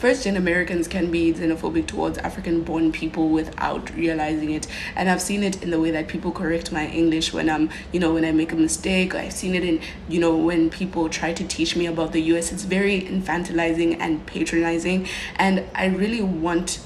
first-gen Americans can be xenophobic towards African-born people without realizing it. And I've seen it in the way that people correct my English when when I make a mistake. I've seen it in, when people try to teach me about the US. It's very infantilizing and patronizing. And I really want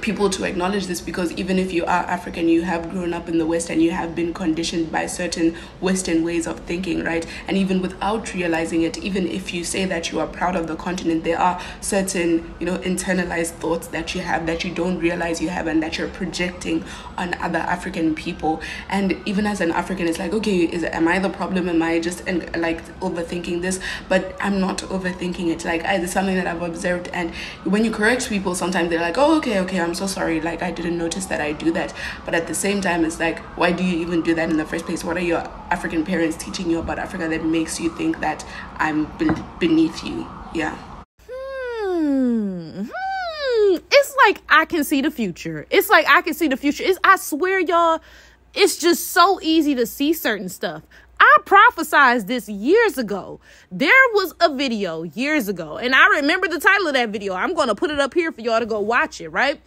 people to acknowledge this, because even if you are African, you have grown up in the West and you have been conditioned by certain Western ways of thinking, right? And even without realizing it, even if you say that you are proud of the continent, there are certain internalized thoughts that you have that you don't realize you have, and that you're projecting on other African people. And even as an African, it's like, okay, am I the problem? Am I just overthinking this? But I'm not overthinking it. Like, it's something that I've observed. And when you correct people, sometimes they're like, oh, okay, I'm so sorry, like I didn't notice that I do that. But at the same time, it's like, why do you even do that in the first place? What are your African parents teaching you about Africa that makes you think that I'm beneath you? Yeah. It's like I can see the future. I swear, y'all, it's just so easy to see certain stuff. I prophesized this years ago. There was a video years ago, and I remember the title of that video. I'm going to put it up here for y'all to go watch it, right?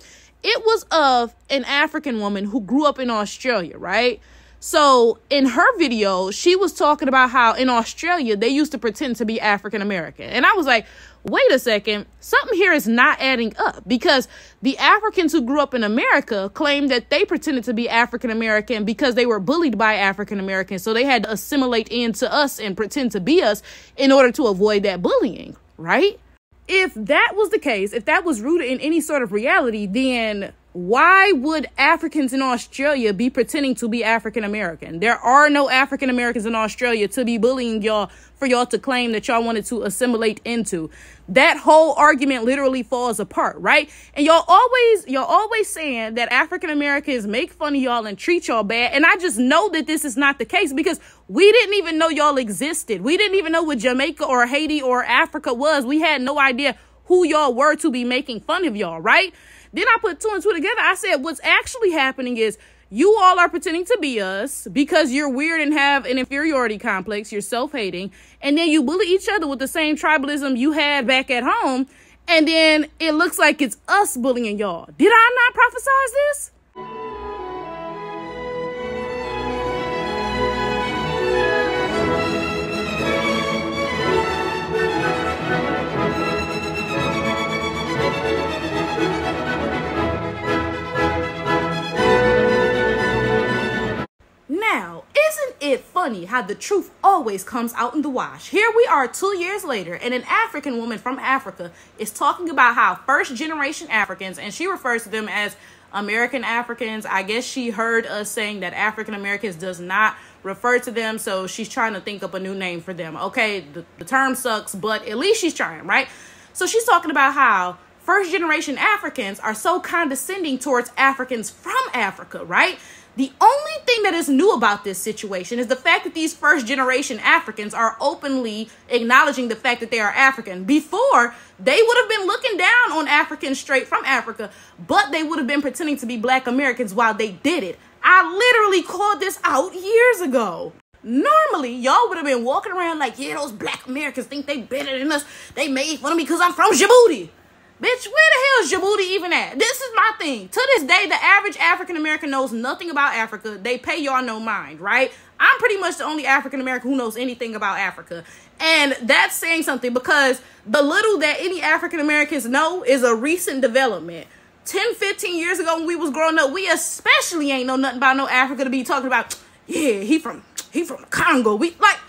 It was of an African woman who grew up in Australia, right? So in her video, she was talking about how in Australia, they used to pretend to be African American. And I was like, wait a second, something here is not adding up, because the Africans who grew up in America claimed that they pretended to be African American because they were bullied by African Americans. So they had to assimilate into us and pretend to be us in order to avoid that bullying, right? If that was the case, if that was rooted in any sort of reality, then why would Africans in Australia be pretending to be African American? There are no African Americans in Australia to be bullying y'all for y'all to claim that y'all wanted to assimilate into. That whole argument literally falls apart, right? And y'all always saying that African Americans make fun of y'all and treat y'all bad. And I just know that this is not the case, because we didn't even know y'all existed. We didn't even know what Jamaica or Haiti or Africa was. We had no idea who y'all were to be making fun of y'all, right? Then I put two and two together. I said, what's actually happening is you all are pretending to be us because you're weird and have an inferiority complex. You're self-hating. And then you bully each other with the same tribalism you had back at home. And then it looks like it's us bullying y'all. Did I not prophesize this? Now, isn't it funny how the truth always comes out in the wash? Here we are 2 years later, and an African woman from Africa is talking about how first-generation Africans, and she refers to them as American Africans. I guess she heard us saying that African Americans does not refer to them, so she's trying to think up a new name for them. Okay, the term sucks, but at least she's trying, right? So she's talking about how first-generation Africans are so condescending towards Africans from Africa, right? The only thing that is new about this situation is the fact that these first-generation Africans are openly acknowledging the fact that they are African. Before, they would have been looking down on Africans straight from Africa, but they would have been pretending to be Black Americans while they did it. I literally called this out years ago. Normally, y'all would have been walking around like, yeah, those Black Americans think they better than us. They made fun of me because I'm from Djibouti. Bitch, where the hell is Djibouti even at? This is my thing. To this day, the average African American knows nothing about Africa. They pay y'all no mind, right? I'm pretty much the only African American who knows anything about Africa. And that's saying something, because the little that any African Americans know is a recent development. 10, 15 years ago when we was growing up, we especially ain't know nothing about no Africa to be talking about, yeah, he from Congo. We like,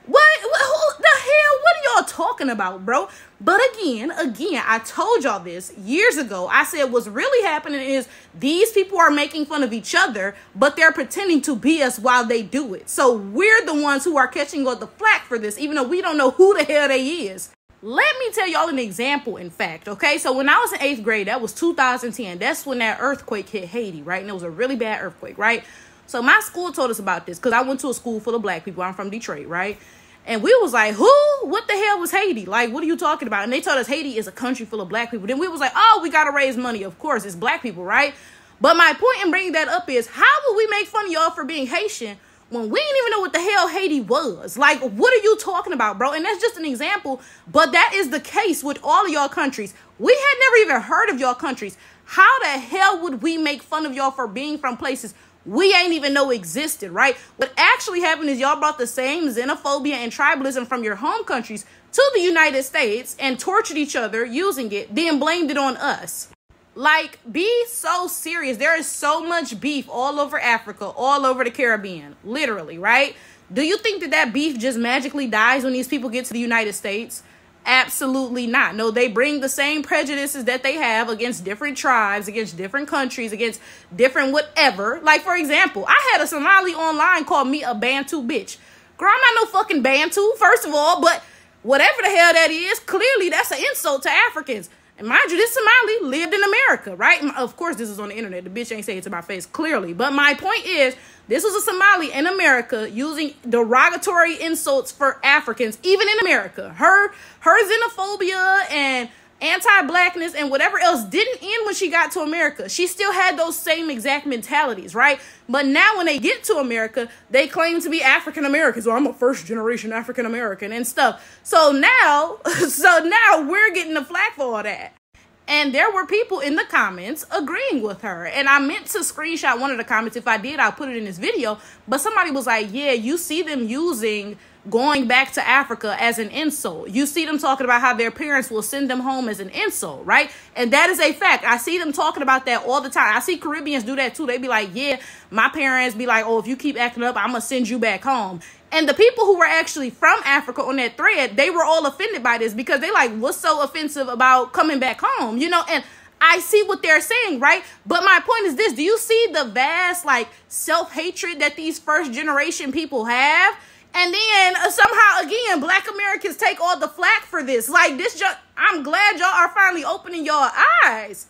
what who the hell? What are y'all talking about, bro? But again, I told y'all this years ago. I said what's really happening is these people are making fun of each other, but they're pretending to be us while they do it. So we're the ones who are catching all the flack for this, even though we don't know who the hell they is. Let me tell y'all an example, in fact, okay? So when I was in 8th grade, that was 2010. That's when that earthquake hit Haiti, right? And it was a really bad earthquake, right? So my school told us about this because I went to a school full of Black people. I'm from Detroit, right? And we was like, who? What the hell was Haiti? Like, what are you talking about? And they told us Haiti is a country full of Black people. Then we was like, oh, we got to raise money. Of course, it's Black people, right? But my point in bringing that up is, how would we make fun of y'all for being Haitian when we didn't even know what the hell Haiti was. Like, what are you talking about, bro? And that's just an example, but that is the case with all of y'all countries. We had never even heard of y'all countries. How the hell would we make fun of y'all for being from places we ain't even know existed, right? What actually happened is y'all brought the same xenophobia and tribalism from your home countries to the United States and tortured each other using it, then blamed it on us. Like, be so serious. There is so much beef all over Africa, all over the Caribbean, literally, right? Do you think that that beef just magically dies when these people get to the United States? Absolutely not. No, they bring the same prejudices that they have against different tribes, against different countries, against different whatever. Like, for example, I had a Somali online call me a Bantu bitch. Girl, I'm not no fucking Bantu, first of all, but whatever the hell that is, clearly that's an insult to Africans. And mind you, this Somali lived in America, right? Of course, this is on the internet. The bitch ain't say it to my face, clearly. But my point is, this was a Somali in America using derogatory insults for Africans, even in America. Her xenophobia and anti-blackness and whatever else didn't end when she got to America. She still had those same exact mentalities, right? But now when they get to America, they claim to be African Americans. Well, I'm a first generation African American and stuff. So now we're getting the flack for all that. And there were people in the comments agreeing with her. And I meant to screenshot one of the comments. If I did, I'll put it in this video. But somebody was like, yeah, you see them using going back to Africa as an insult. You see them talking about how their parents will send them home as an insult, right? And that is a fact. I see them talking about that all the time. I see Caribbeans do that too. They be like, yeah, my parents be like, oh, if you keep acting up, I'm going to send you back home. And the people who were actually from Africa on that thread, they were all offended by this because they like, what's so offensive about coming back home? You know, and I see what they're saying, right? But my point is this. Do you see the vast like self-hatred that these first generation people have? And then somehow, again, Black Americans take all the flack for this. Like this, I'm glad y'all are finally opening your eyes.